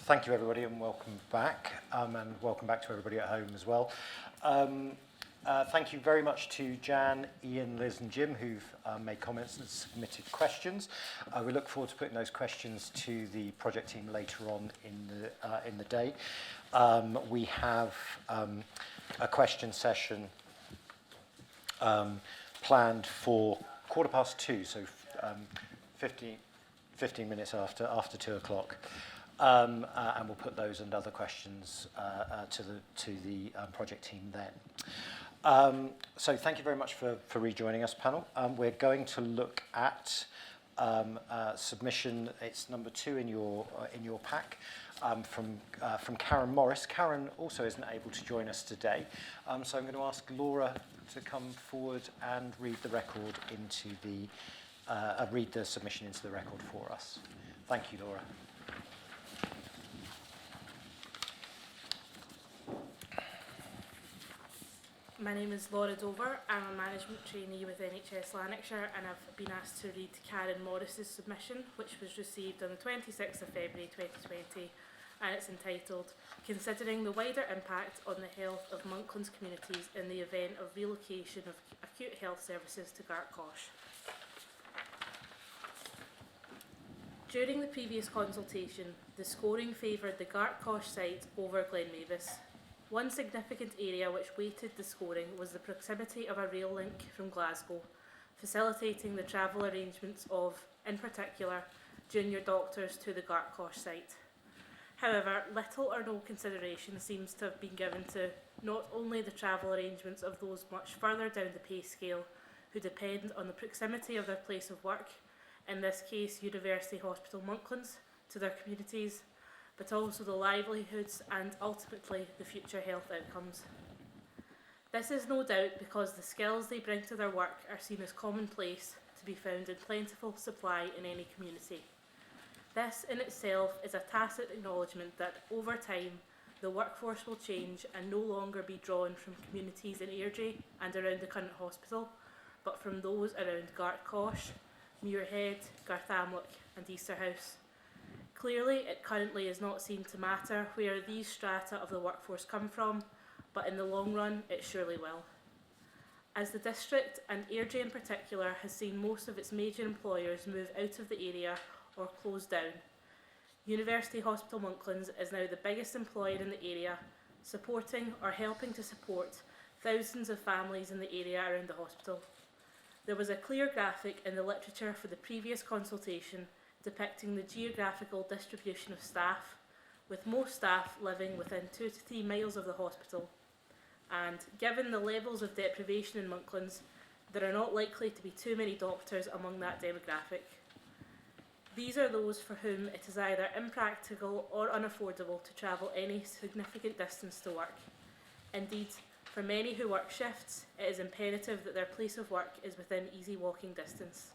Thank you, everybody, and welcome back. And welcome back to everybody at home as well. Thank you very much to Jan, Ian, Liz and Jim, who've made comments and submitted questions. We look forward to putting those questions to the project team later on in the day. We have a question session planned for 2:15, so 15 minutes after 2 o'clock. And we'll put those and other questions to the project team then. So thank you very much for rejoining us, panel. We're going to look at submission. It's number 2 in your pack from Karen Morris. Karen also isn't able to join us today, so I'm going to ask Laura to come forward and read the record into read the submission into the record for us. Thank you, Laura. My name is Laura Dover. I'm a management trainee with NHS Lanarkshire, and I've been asked to read Karen Morris's submission, which was received on the 26th of February 2020, and it's entitled Considering the Wider Impact on the Health of Monklands Communities in the Event of Relocation of Acute Health Services to Gartcosh. During the previous consultation, the scoring favoured the Gartcosh site over Glen Mavis. One significant area which weighted the scoring was the proximity of a rail link from Glasgow, facilitating the travel arrangements of, in particular, junior doctors to the Gartcosh site. However, little or no consideration seems to have been given to not only the travel arrangements of those much further down the pay scale who depend on the proximity of their place of work, in this case University Hospital Monklands, to their communities, but also the livelihoods and ultimately the future health outcomes. This is no doubt because the skills they bring to their work are seen as commonplace to be found in plentiful supply in any community. This in itself is a tacit acknowledgement that over time the workforce will change and no longer be drawn from communities in Airdrie and around the current hospital, but from those around Gartcosh, Muirhead, Garthamlock and Easterhouse. Clearly, it currently is not seen to matter where these strata of the workforce come from, but in the long run, it surely will. As the district, and Airdrie in particular, has seen most of its major employers move out of the area or close down, University Hospital Monklands is now the biggest employer in the area, supporting or helping to support thousands of families in the area around the hospital. There was a clear graphic in the literature for the previous consultation depicting the geographical distribution of staff, with most staff living within 2 to 3 miles of the hospital. And given the levels of deprivation in Monklands, there are not likely to be too many doctors among that demographic. These are those for whom it is either impractical or unaffordable to travel any significant distance to work. Indeed, for many who work shifts, it is imperative that their place of work is within easy walking distance.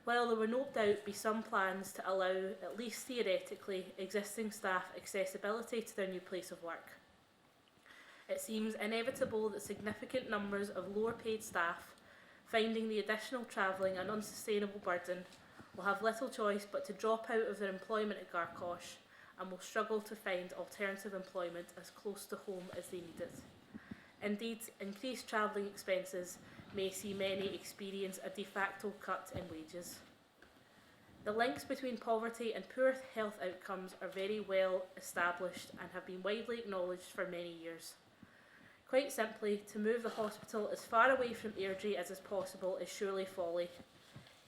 While there will no doubt be some plans to allow, at least theoretically, existing staff accessibility to their new place of work, it seems inevitable that significant numbers of lower paid staff, finding the additional travelling an unsustainable burden, will have little choice but to drop out of their employment at Gartcosh and will struggle to find alternative employment as close to home as they need it. Indeed, increased travelling expenses may see many experience a de facto cut in wages. The links between poverty and poor health outcomes are very well established and have been widely acknowledged for many years. Quite simply, to move the hospital as far away from Airdrie as is possible is surely folly.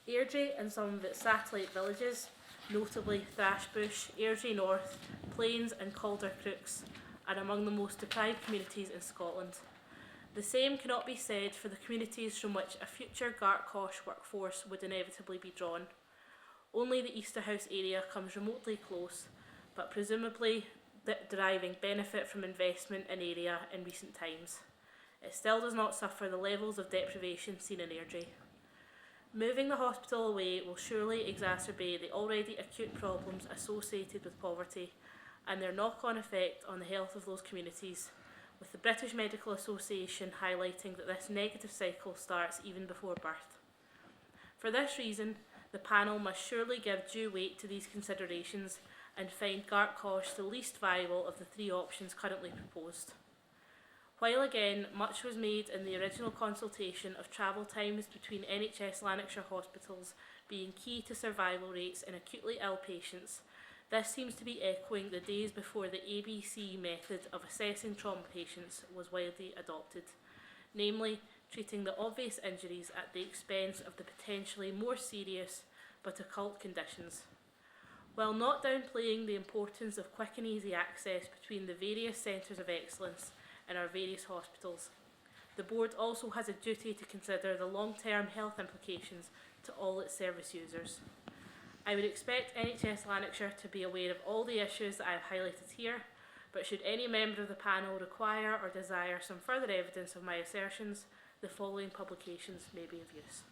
Airdrie and some of its satellite villages, notably Thrashbush, Airdrie North, Plains and Caldercrooks, are among the most deprived communities in Scotland. The same cannot be said for the communities from which a future Gartcosh workforce would inevitably be drawn. Only the Easterhouse area comes remotely close, but presumably deriving benefit from investment in area in recent times. It still does not suffer the levels of deprivation seen in Airdrie. Moving the hospital away will surely exacerbate the already acute problems associated with poverty and their knock-on effect on the health of those communities, with the British Medical Association highlighting that this negative cycle starts even before birth. For this reason, the panel must surely give due weight to these considerations and find Gartcosh the least viable of the three options currently proposed. While again, much was made in the original consultation of travel times between NHS Lanarkshire hospitals being key to survival rates in acutely ill patients, this seems to be echoing the days before the ABC method of assessing trauma patients was widely adopted, namely treating the obvious injuries at the expense of the potentially more serious but occult conditions. While not downplaying the importance of quick and easy access between the various centres of excellence in our various hospitals, the board also has a duty to consider the long-term health implications to all its service users. I would expect NHS Lanarkshire to be aware of all the issues that I have highlighted here, but should any member of the panel require or desire some further evidence of my assertions, the following publications may be of use.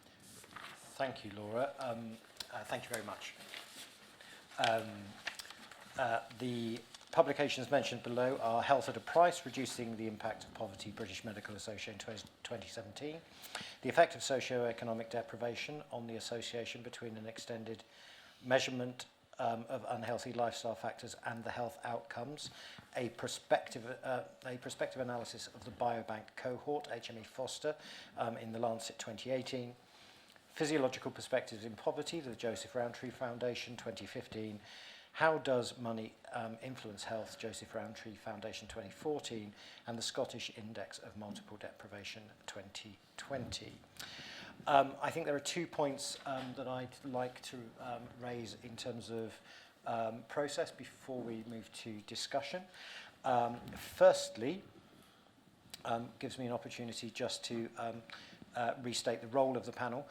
Thank you, Laura. Thank you very much. The publications mentioned below are Health at a Price, Reducing the Impact of Poverty, British Medical Association 2017, The Effect of Socio-Economic Deprivation on the Association between an Extended Measurement of Unhealthy Lifestyle Factors and the Health Outcomes, a prospective analysis of the Biobank Cohort, HME Foster, in the Lancet 2018, Physiological Perspectives in Poverty, the Joseph Rowntree Foundation 2015, How Does Money Influence Health, Joseph Rowntree Foundation 2014, and the Scottish Index of Multiple Deprivation 2020. I think there are 2 points that I'd like to raise in terms of process before we move to discussion. Firstly, gives me an opportunity just to restate the role of the panel.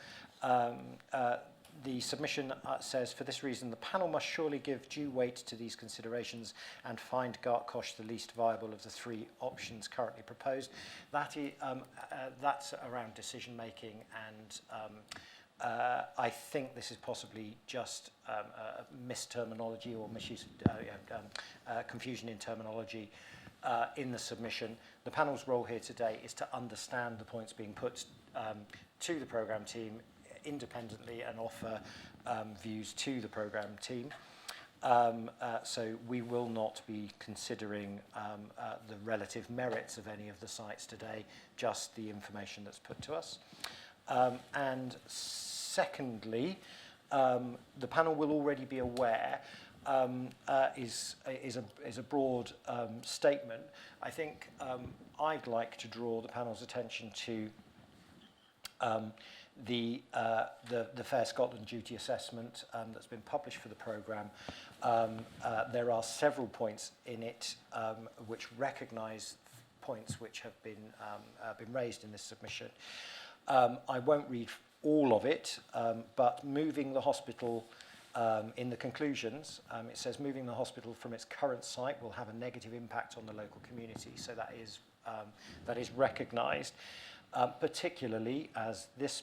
The submission says, for this reason, the panel must surely give due weight to these considerations and find Gartcosh the least viable of the three options currently proposed. That's around decision making, and I think this is possibly just misterminology or misuse, confusion in terminology in the submission. The panel's role here today is to understand the points being put to the programme team independently and offer views to the programme team. So we will not be considering the relative merits of any of the sites today, just the information that's put to us. And secondly, the panel will already be aware is a broad statement. I think I'd like to draw the panel's attention to the Fair Scotland Duty Assessment that's been published for the programme. There are several points in it which recognise points which have been raised in this submission. I won't read all of it, but moving the hospital, in the conclusions, it says moving the hospital from its current site will have a negative impact on the local community. So that is recognised, particularly as this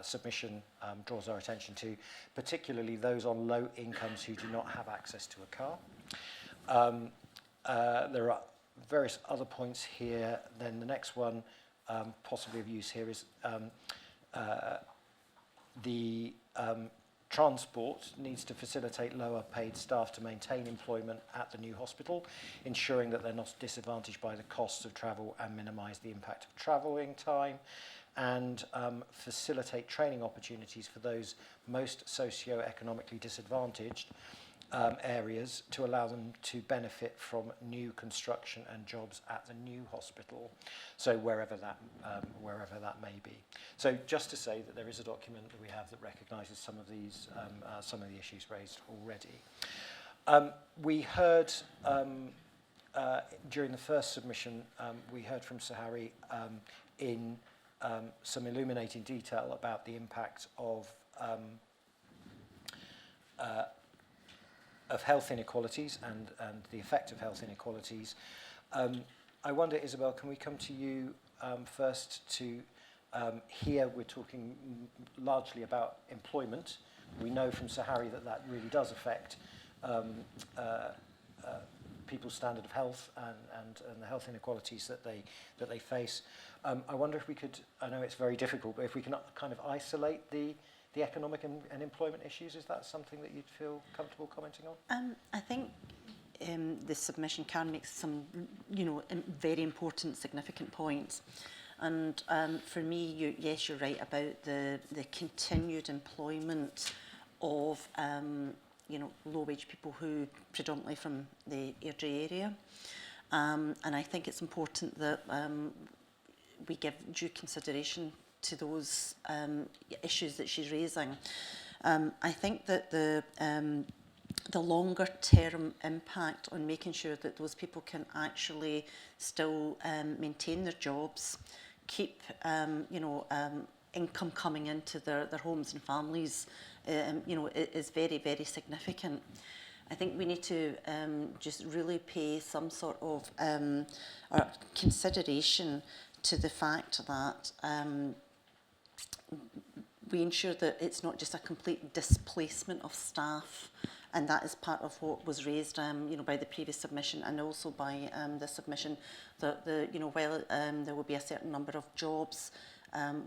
submission draws our attention to, particularly those on low incomes who do not have access to a car. There are various other points here. Then the next one, possibly of use here, is the transport needs to facilitate lower paid staff to maintain employment at the new hospital, ensuring that they're not disadvantaged by the costs of travel and minimise the impact of travelling time, and facilitate training opportunities for those most socio-economically disadvantaged areas to allow them to benefit from new construction and jobs at the new hospital, so wherever that may be. So just to say that there is a document that we have that recognises some of the issues raised already. We heard during the first submission, we heard from Sahari in some illuminating detail about the impact of health inequalities and the effect of health inequalities. I wonder, Isabel, can we come to you first to here we're talking largely about employment. We know from Sahari that really does affect people's standard of health and the health inequalities that they face. I wonder if we could, I know it's very difficult, but if we can kind of isolate the the economic and employment issues? Is that something that you'd feel comfortable commenting on? I think the submission can make some, very important, significant points. And for me, yes, you're right about the continued employment of, low-wage people who predominantly from the Airdrie area. And I think it's important that we give due consideration to those issues that she's raising. I think that the longer term impact on making sure that those people can actually still maintain their jobs, keep income coming into their homes and families, is very, very significant. I think we need to just really pay some sort of consideration to the fact that we ensure that it's not just a complete displacement of staff, and that is part of what was raised, by the previous submission and also by the submission that while there will be a certain number of jobs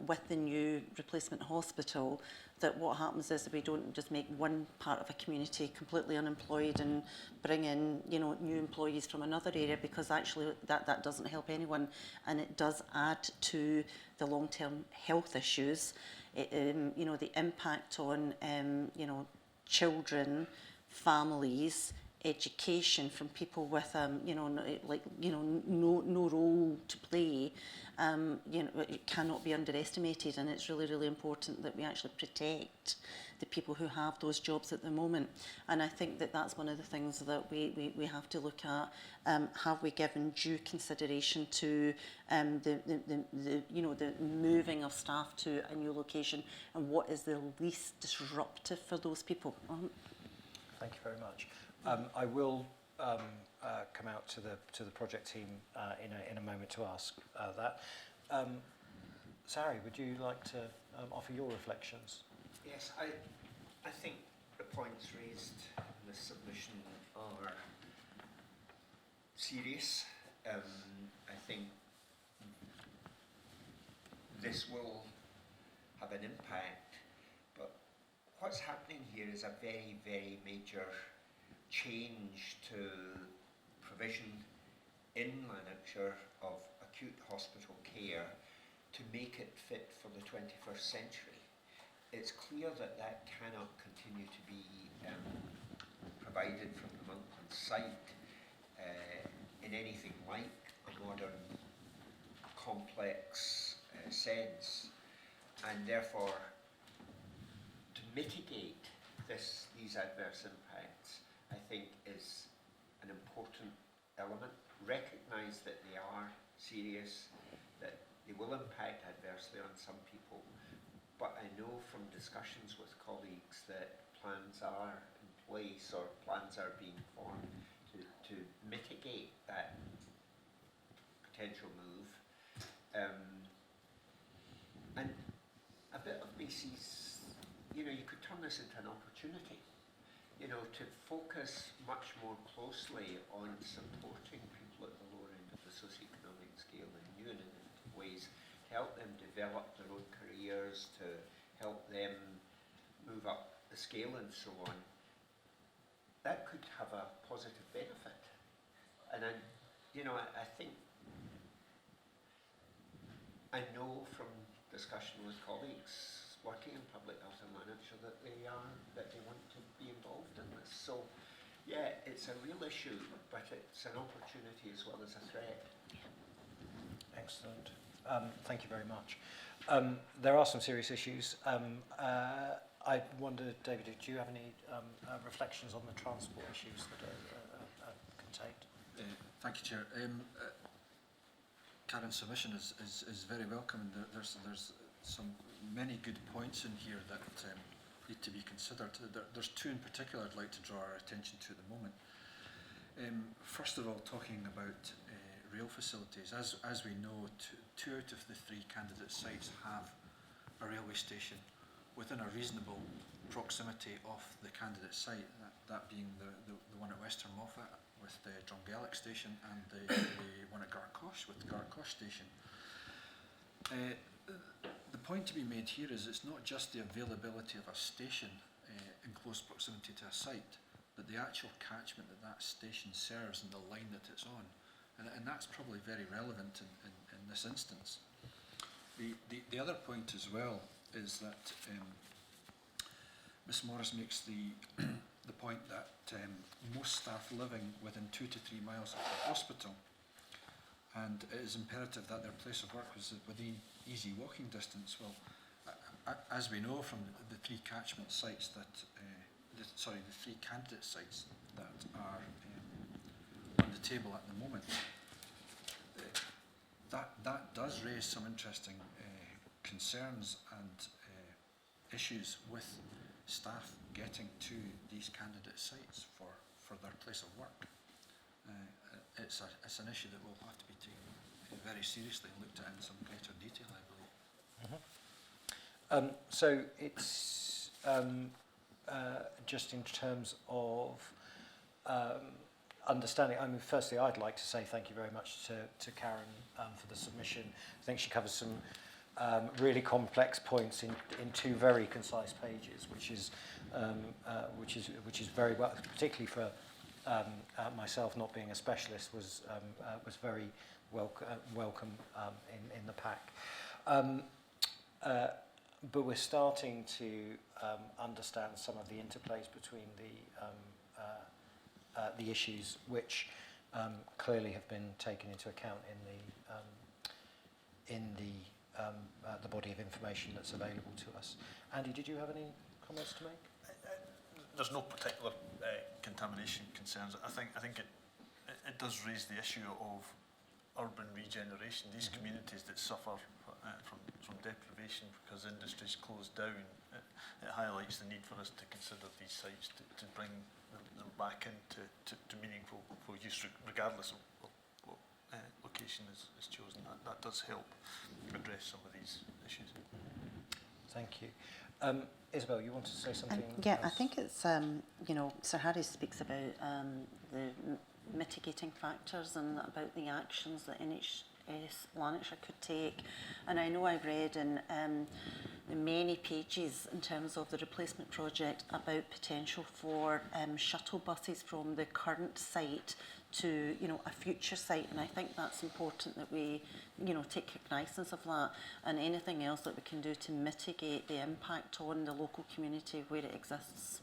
with the new replacement hospital, that what happens is that we don't just make one part of a community completely unemployed and bring in, new employees from another area, because actually that doesn't help anyone, and it does add to the long-term health issues. The impact on, children, families, education from people with, no role to play. It cannot be underestimated, and it's really, really important that we actually protect the people who have those jobs at the moment. And I think that that's one of the things that we have to look at. Have we given due consideration to the moving of staff to a new location, and what is the least disruptive for those people? Thank you very much. I will come out to the project team in a moment to ask that. Sari, would you like to offer your reflections? Yes, I think the points raised in this submission are serious. I think this will have an impact, but what's happening here is a very, very major change to provision in Lanarkshire of acute hospital care to make it fit for the 21st century. It's clear that that cannot continue to be provided from the Monklands site in anything like a modern, complex sense, and therefore to mitigate these adverse impacts, I think, is an important element. Recognise that they are serious, that they will impact adversely on some people, but I know from discussions with colleagues that plans are in place, or plans are being formed to mitigate that potential move. And a bit of me sees, you could turn this into an opportunity, to focus much more closely on supporting people at the lower end of the socioeconomic scale in new and innovative ways, to help them develop their own careers, to help them move up the scale and so on. That could have a positive benefit. And I think, I know from discussion with colleagues working in public health in Lanarkshire that they want to be involved in this. So, yeah, it's a real issue, but it's an opportunity as well as a threat. Excellent. Thank you very much. There are some serious issues. I wonder, David, do you have any reflections on the transport issues that are contained? Thank you, Chair. Karen's submission is very welcome, and there's many good points in here that need to be considered. There's two in particular I'd like to draw our attention to at the moment. First of all, talking about rail facilities. As we know, two out of the three candidate sites have a railway station within a reasonable proximity of the candidate site, that being the one at Western Moffat with the Drumgellic station, and the one at Gartcosh with the Gartcosh station. The point to be made here is it's not just the availability of a station in close proximity to a site, but the actual catchment that that station serves and the line that it's on. And that's probably very relevant in this instance. The other point as well is that Ms Morris makes the point that most staff living within 2 to 3 miles of the hospital, and it is imperative that their place of work was within easy walking distance. Well, as we know from the 3 catchment sites that, the 3 candidate sites that are on the table at the moment, that does raise some interesting concerns and issues with staff getting to these candidate sites for their place of work. It's an issue that will have to be taken very seriously and looked at in some greater detail, I believe. So it's just in terms of understanding. I mean, firstly, I'd like to say thank you very much to Karen for the submission. I think she covers some really complex points in 2 very concise pages, which is very well, particularly for myself not being a specialist, was very welcome in the pack. But we're starting to understand some of the interplays between the issues, which clearly have been taken into account in the body of information that's available to us. Andy, did you have any comments to make? There's no particular contamination concerns. I think it does raise the issue of urban regeneration. These communities that suffer from deprivation because industries closed down, it highlights the need for us to consider these sites to bring them back into to meaningful use, regardless of what location is chosen. That does help address some of these issues. Thank you. Isabel, you wanted to say something? Yeah, else? I think it's, you know, Sir Harry speaks about the mitigating factors and about the actions that NHS Lanarkshire could take. And I know I read in many pages in terms of the replacement project about potential for shuttle buses from the current site to, you know, a future site, and I think that's important that we, you know, take cognizance of that, and anything else that we can do to mitigate the impact on the local community where it exists.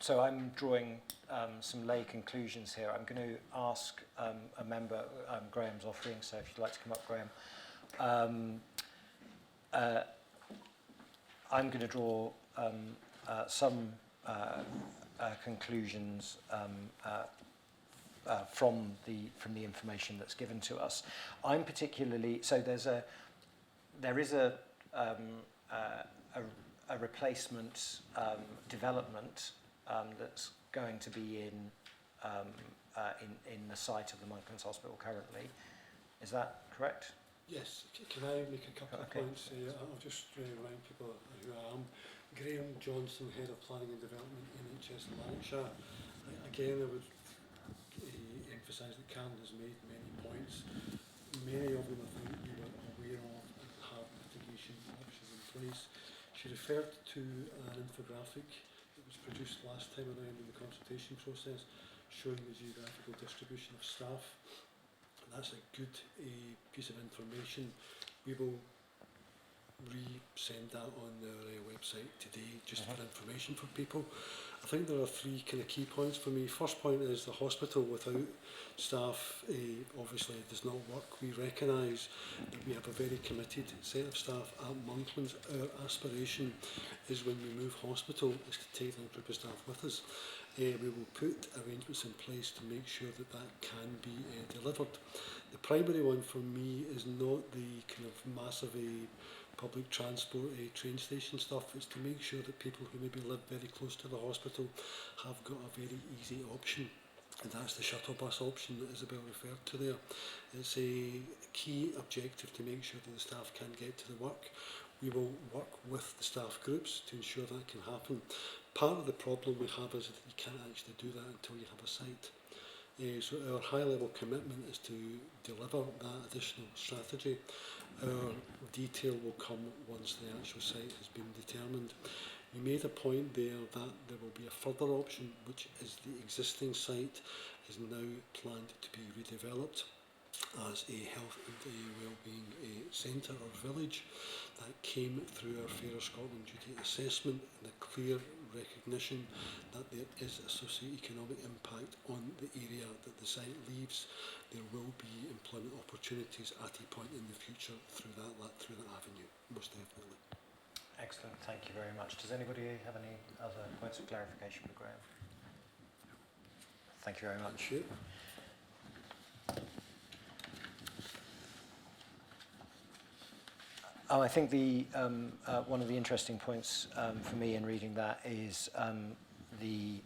So I'm drawing some lay conclusions here. I'm going to ask a member, Graham's offering, so if you'd like to come up, Graham. I'm going to draw some conclusions from the information that's given to us. I'm particularly there is a replacement development that's going to be in the site of the Monklands Hospital currently. Is that correct? Yes. Can I make a couple Okay. of points? I'll just remind people who I am. Graham Johnson, Head of Planning and Development, NHS Lanarkshire. Again, I would emphasise that Karen has made many points. Many of them I think we were aware of and have mitigation options in place. She referred to an infographic that was produced last time around in the consultation process showing the geographical distribution of staff. And that's a good piece of information. We will resend that on their website today just for information for people. I think there are 3 kind of key points for me. First point is the hospital without staff obviously does not work. We recognise that we have a very committed set of staff at Monklands. Our aspiration is when we move hospital is to take that group of staff with us. We will put arrangements in place to make sure that that can be delivered. The primary one for me is not the kind of massive public transport train station stuff. It's to make sure that people who maybe live very close to the hospital have got a very easy option, and that's the shuttle bus option that Isabel referred to there. It's a key objective to make sure that the staff can get to the work. We will work with the staff groups to ensure that can happen. Part of the problem we have is that you can't actually do that until you have a site. So our high-level commitment is to deliver that additional strategy. Our detail will come once the actual site has been determined. You made a point there that there will be a further option, which is the existing site is now planned to be redeveloped as a health and wellbeing centre or village. That came through our Fairer Scotland duty assessment and a clear recognition that there is a socio-economic impact on the area that the site leaves. There will be employment opportunities at a point in the future through that avenue, most definitely. Excellent, thank you very much. Does anybody have any other points of clarification for Graham? Thank you very much. Thank you. Oh, I think the one of the interesting points for me in reading that is the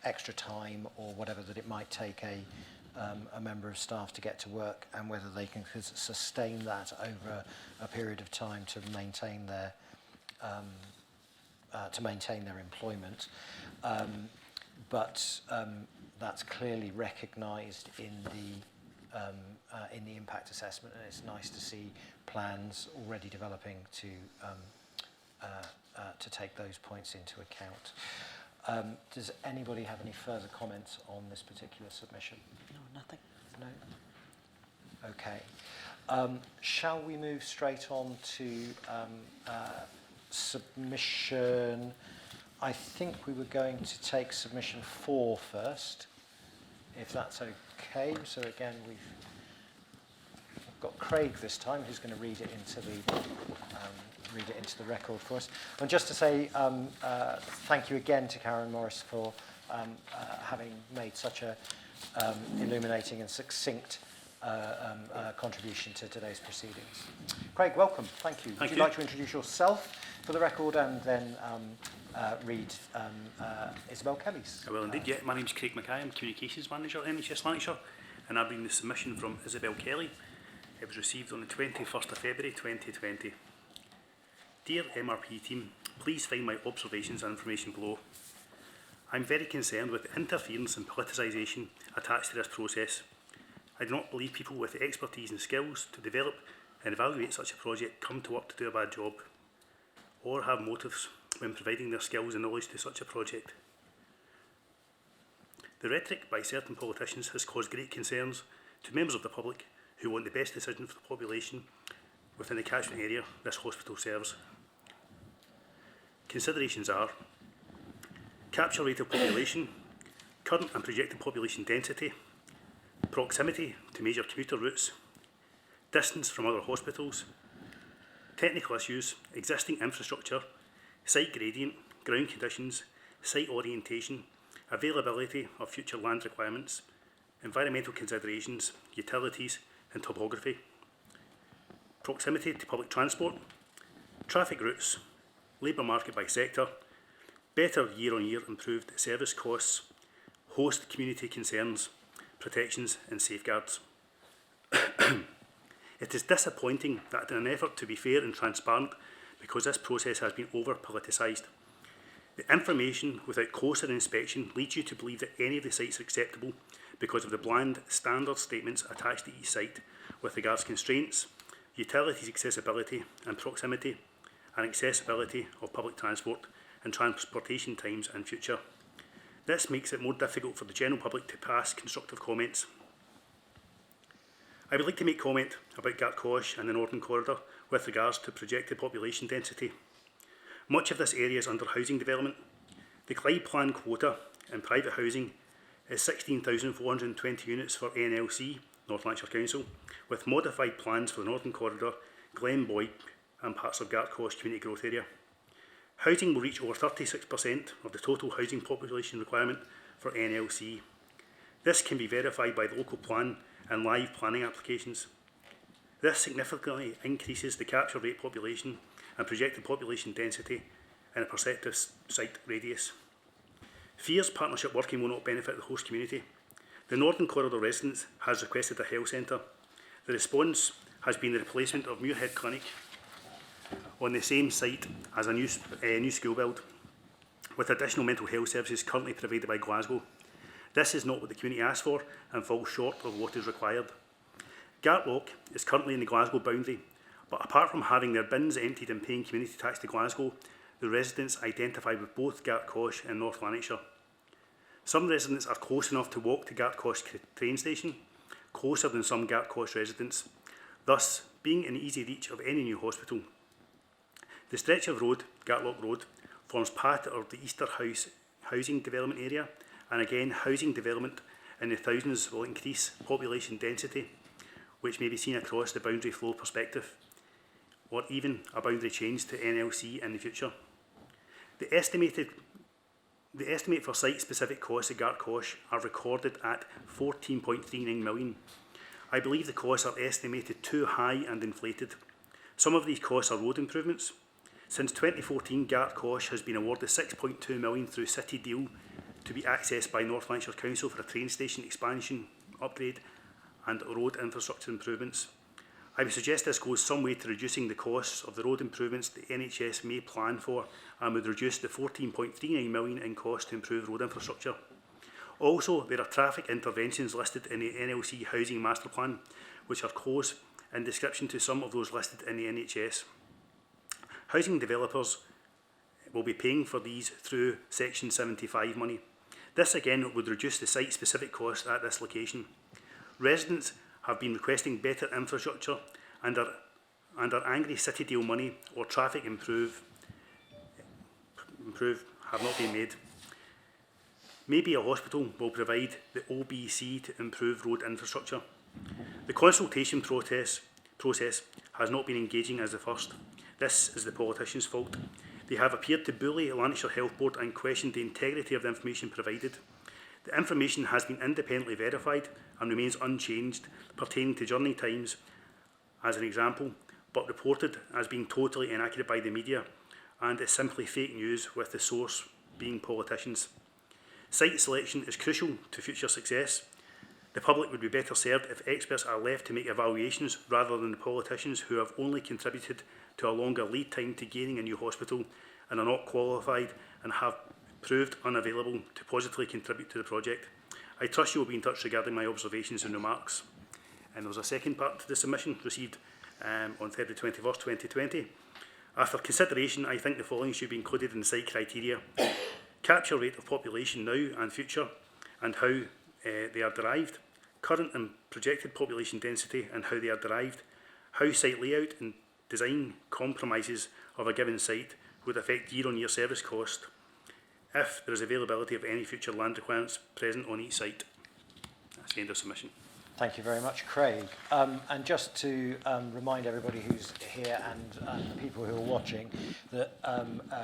extra time or whatever that it might take a member of staff to get to work, and whether they can sustain that over a period of time to maintain their employment. But that's clearly recognised in the impact assessment, and it's nice to see plans already developing to take those points into account. Does anybody have any further comments on this particular submission? No, nothing. No? Okay. Shall we move straight on to submission? I think we were going to take submission 4 first, if that's okay. So again, we've got Craig this time, who's going to read it into the record for us. And just to say thank you again to Karen Morris for having made such a illuminating and succinct contribution to today's proceedings. Craig, welcome. Thank you. Would you like to introduce yourself for the record and then read Isabel Kelly's? I will indeed, yeah. My name's Craig Mackay, I'm Communications Manager at NHS Lancashire, and I bring the submission from Isabel Kelly. It was received on the 21st of February 2020. Dear MRP team, please find my observations and information below. I'm very concerned with the interference and politicisation attached to this process. I do not believe people with the expertise and skills to develop and evaluate such a project come to work to do a bad job, or have motives when providing their skills and knowledge to such a project. The rhetoric by certain politicians has caused great concerns to members of the public who want the best decision for the population within the catchment area this hospital serves. Considerations are capture rate of population, current and projected population density, proximity to major commuter routes, distance from other hospitals, technical issues, existing infrastructure, site gradient, ground conditions, site orientation, availability of future land requirements, environmental considerations, utilities and topography, proximity to public transport, traffic routes, labour market by sector, better year-on-year improved service costs, host community concerns, protections and safeguards. It is disappointing that in an effort to be fair and transparent, because this process has been over-politicised, the information without closer inspection leads you to believe that any of the sites are acceptable because of the bland standard statements attached to each site with regards to constraints, utilities accessibility and proximity, and accessibility of public transport and transportation times in future. This makes it more difficult for the general public to pass constructive comments. I would like to make comment about Gartcosh and the Northern Corridor with regards to projected population density. Much of this area is under housing development. The Clyde Plan quota in private housing is 16,420 units for NLC, North Lancashire Council, with modified plans for the Northern Corridor, Glenboy and parts of Gartcosh Community Growth Area. Housing will reach over 36% of the total housing population requirement for NLC. This can be verified by the local plan and live planning applications. This significantly increases the capture rate population and projected population density in a prospective site radius. FEAR's partnership working will not benefit the host community. The Northern Corridor residents has requested a health centre. The response has been the replacement of Muirhead Clinic on the same site as a new school build, with additional mental health services currently provided by Glasgow. This is not what the community asked for and falls short of what is required. Gartlock is currently in the Glasgow boundary, but apart from having their bins emptied and paying community tax to Glasgow, the residents identify with both Gartcosh and North Lanarkshire. Some residents are close enough to walk to Gartcosh train station, closer than some Gartcosh residents, thus being in easy reach of any new hospital. The stretch of road, Gartlock Road, forms part of the Easter House housing development area, and again, housing development in the thousands will increase population density, which may be seen across the boundary flow perspective, or even a boundary change to NLC in the future. The estimate for site-specific costs at Gartcosh are recorded at 14.39 million. I believe the costs are estimated too high and inflated. Some of these costs are road improvements. Since 2014, Gartcosh has been awarded 6.2 million through City Deal to be accessed by North Lanarkshire Council for a train station expansion, upgrade and road infrastructure improvements. I would suggest this goes some way to reducing the costs of the road improvements the NHS may plan for and would reduce the 14.39 million in cost to improve road infrastructure. Also, there are traffic interventions listed in the NLC Housing Master Plan, which are close in description to some of those listed in the NHS. Housing developers will be paying for these through Section 75 money. This again would reduce the site-specific costs at this location. Residents have been requesting better infrastructure and are angry City Deal money or traffic improve have not been made. Maybe a hospital will provide the OBC to improve road infrastructure. The consultation process has not been engaging as the first. This is the politicians' fault. They have appeared to bully Lanarkshire Health Board and question the integrity of the information provided. The information has been independently verified and remains unchanged, pertaining to journey times, as an example, but reported as being totally inaccurate by the media and is simply fake news, with the source being politicians. Site selection is crucial to future success. The public would be better served if experts are left to make evaluations rather than the politicians who have only contributed to a longer lead time to gaining a new hospital and are not qualified and have proved unavailable to positively contribute to the project. I trust you will be in touch regarding my observations and remarks. And there was a second part to the submission received on February 21st, 2020. After consideration, I think the following should be included in the site criteria. Capture rate of population now and future and how they are derived. Current and projected population density and how they are derived. How site layout and design compromises of a given site would affect year-on-year service cost if there is availability of any future land requirements present on each site. That's the end of submission. Thank you very much, Craig. And just to remind everybody who's here and the people who are watching that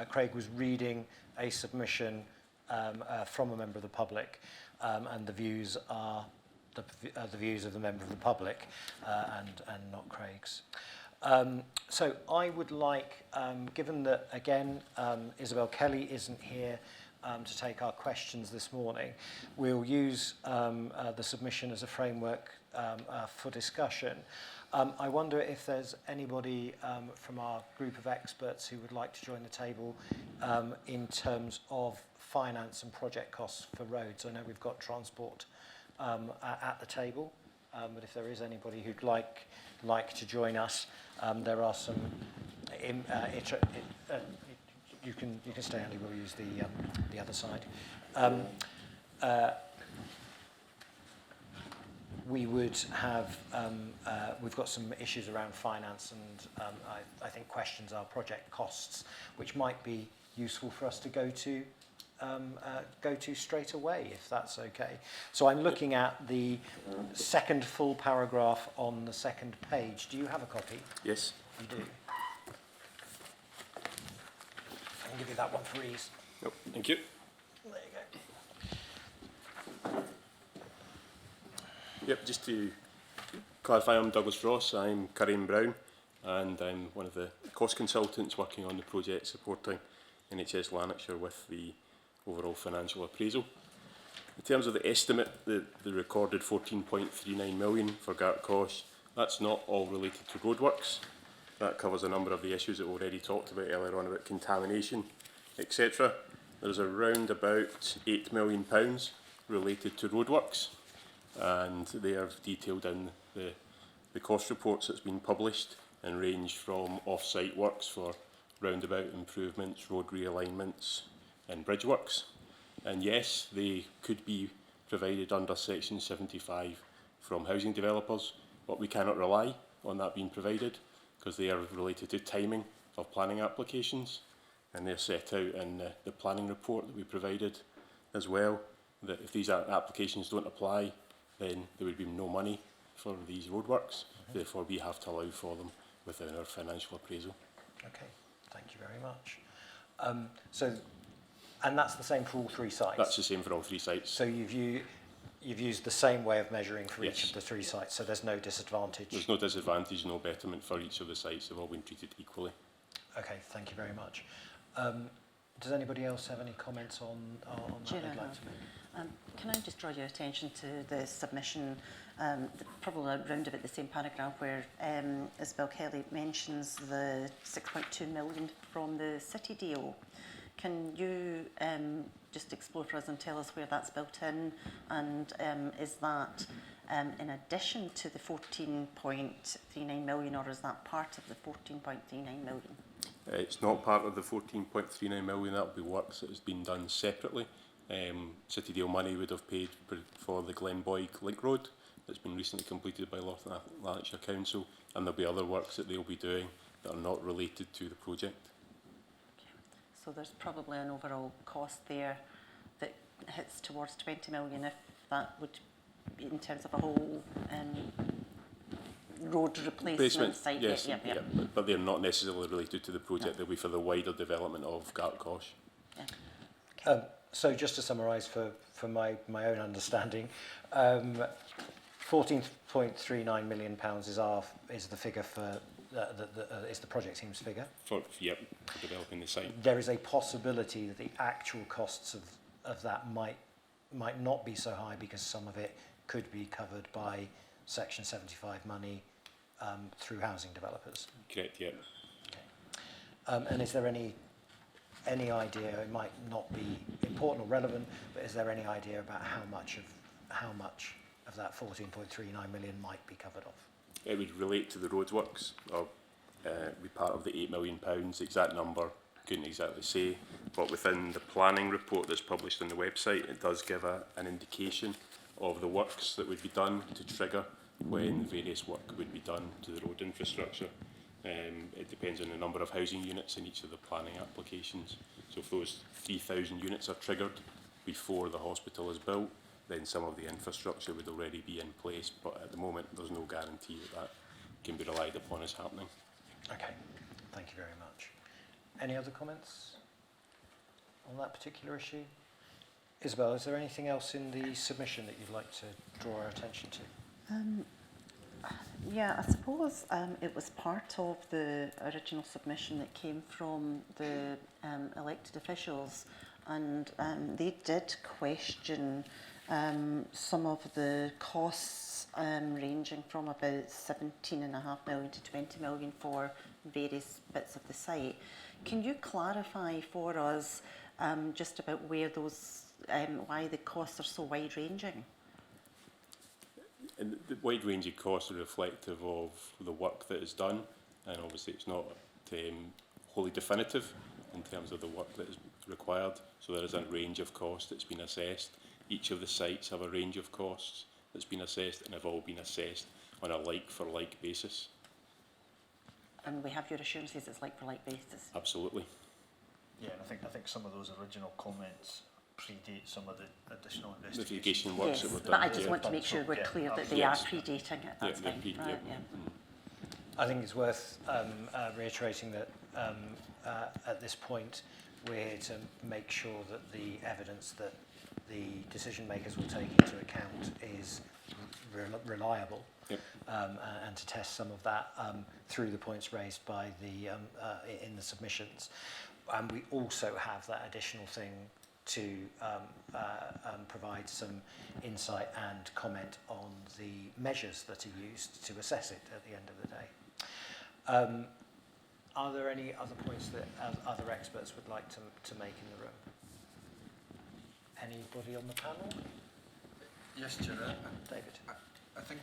Craig was reading a submission from a member of the public, and the views are the views of the member of the public and not Craig's. So I would like, given that again Isabel Kelly isn't here to take our questions this morning, we'll use the submission as a framework for discussion. I wonder if there's anybody from our group of experts who would like to join the table in terms of finance and project costs for roads. I know we've got transport at the table, but if there is anybody who'd like to join us, there are some. You can stay, Andy. We'll use the other side. We would have. We've got some issues around finance, and I think questions are project costs, which might be useful for us to go to straight away, if that's okay. So I'm looking at the second full paragraph on the second page. Do you have a copy? Yes. You do. I'll give you that one for ease. Nope. Thank you. There you go. Yep, just to clarify, I'm Douglas Ross, I'm Karen Brown, and I'm one of the cost consultants working on the project supporting NHS Lanarkshire with the overall financial appraisal. In terms of the estimate, the recorded 14.39 million for Gartcosh, that's not all related to roadworks. That covers a number of the issues that we already talked about earlier on about contamination, etc. There's around about £8 million related to roadworks, and they are detailed in the cost reports that's been published and range from off-site works for roundabout improvements, road realignments and bridge works. And yes, they could be provided under Section 75 from housing developers, but we cannot rely on that being provided because they are related to timing of planning applications, and they're set out in the planning report that we provided as well, that if these applications don't apply, then there would be no money for these roadworks. Therefore, we have to allow for them within our financial appraisal. Okay, thank you very much. And that's the same for all 3 sites? That's the same for all 3 sites. So you've used the same way of measuring for each Yes. of the 3 sites, so there's no disadvantage? There's no disadvantage, no betterment for each of the sites. They've all been treated equally. Okay, thank you very much. Does anybody else have any comments on that Chair, they'd I like have. to make? Can I just draw your attention to the submission, probably around about the same paragraph where Isabel Kelly mentions the 6.2 million from the city deal. Can you just explore for us and tell us where that's built in, and is that in addition to the 14.39 million, or is that part of the 14.39 million? It's not part of the 14.39 million. That will be works that has been done separately. City deal money would have paid for the Glenboig Link Road that's been recently completed by North Lanarkshire Council, and there'll be other works that they'll be doing that are not related to the project. So there's probably an overall cost there that hits towards 20 million, if that would be in terms of a whole road replacement site. Yes, Yeah. but they're not necessarily related to the project. They'll be for the wider development of Gartcosh. Yeah. Okay. So just to summarise for my own understanding, £14.39 million is the figure for is the project team's figure. For developing the site. There is a possibility that the actual costs of that might not be so high because some of it could be covered by Section 75 money through housing developers. Correct, yeah. Okay. And is there any idea, it might not be important or relevant, but is there any idea about how much of that 14.39 million might be covered off? It would relate to the roadworks, or be part of the £8 million. The exact number couldn't exactly say, but within the planning report that's published on the website, it does give an indication of the works that would be done to trigger when various work would be done to the road infrastructure. It depends on the number of housing units in each of the planning applications. So if those 3,000 units are triggered before the hospital is built, then some of the infrastructure would already be in place, but at the moment there's no guarantee that can be relied upon as happening. Okay, thank you very much. Any other comments on that particular issue? Isabel, is there anything else in the submission that you'd like to draw our attention to? Yeah, I suppose it was part of the original submission that came from the elected officials, and they did question some of the costs ranging from about 17.5 million to 20 million for various bits of the site. Can you clarify for us just about where those, why the costs are so wide-ranging? And the wide-ranging costs are reflective of the work that is done, and obviously it's not wholly definitive in terms of the work that is required. So there is a range of costs that's been assessed. Each of the sites have a range of costs that's been assessed, and have all been assessed on a like-for-like basis. And we have your assurances it's like-for-like basis? Absolutely. Yeah, and I think some of those original comments predate some of the additional Investigation investigation. works Yes, that were done. but I just yeah. want to make sure we're clear that they Yes. are predating it, that's they're fine. pre- Right, yeah. yeah. I think it's worth reiterating that at this point we're here to make sure that the evidence that the decision makers will take into account is reliable. Yep. And to test some of that through the points raised by in the submissions. And we also have that additional thing to provide some insight and comment on the measures that are used to assess it at the end of the day. Are there any other points that other experts would like to make in the room? Anybody on the panel? Yes, Chair. David. I think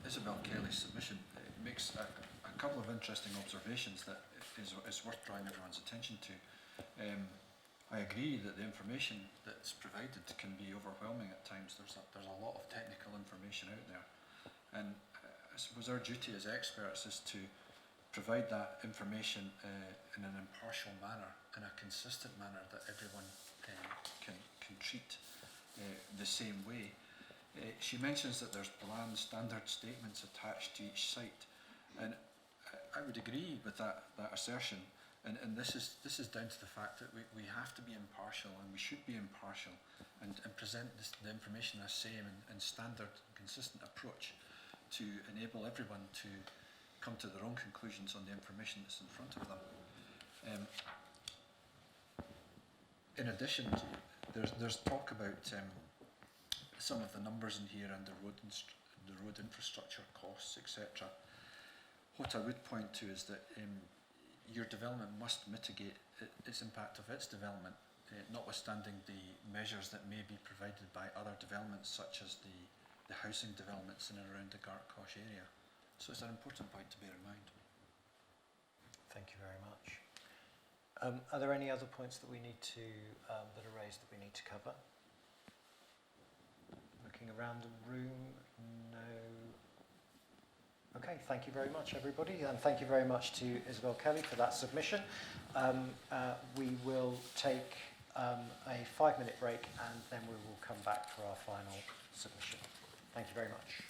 Isabel Kelly's submission makes a couple of interesting observations that is worth drawing everyone's attention to. I agree that the information that's provided can be overwhelming at times. There's a lot of technical information out there, and I suppose our duty as experts is to provide that information in an impartial manner, in a consistent manner that everyone can treat the same way. She mentions that there's plan standard statements attached to each site, and I would agree with that assertion. And this is down to the fact that we have to be impartial, and we should be impartial, and present the information as same and standard and consistent approach to enable everyone to come to their own conclusions on the information that's in front of them. In addition, there's talk about some of the numbers in here and the road infrastructure costs, etc. What I would point to is that your development must mitigate its impact of its development, notwithstanding the measures that may be provided by other developments, such as the housing developments in and around the Gartcosh area. So it's an important point to bear in mind. Thank you very much. Are there any other points that we need to that are raised that we need to cover? Looking around the room, no. Okay, thank you very much, everybody, and thank you very much to Isabel Kelly for that submission. We will take a 5-minute break, and then we will come back for our final submission. Thank you very much.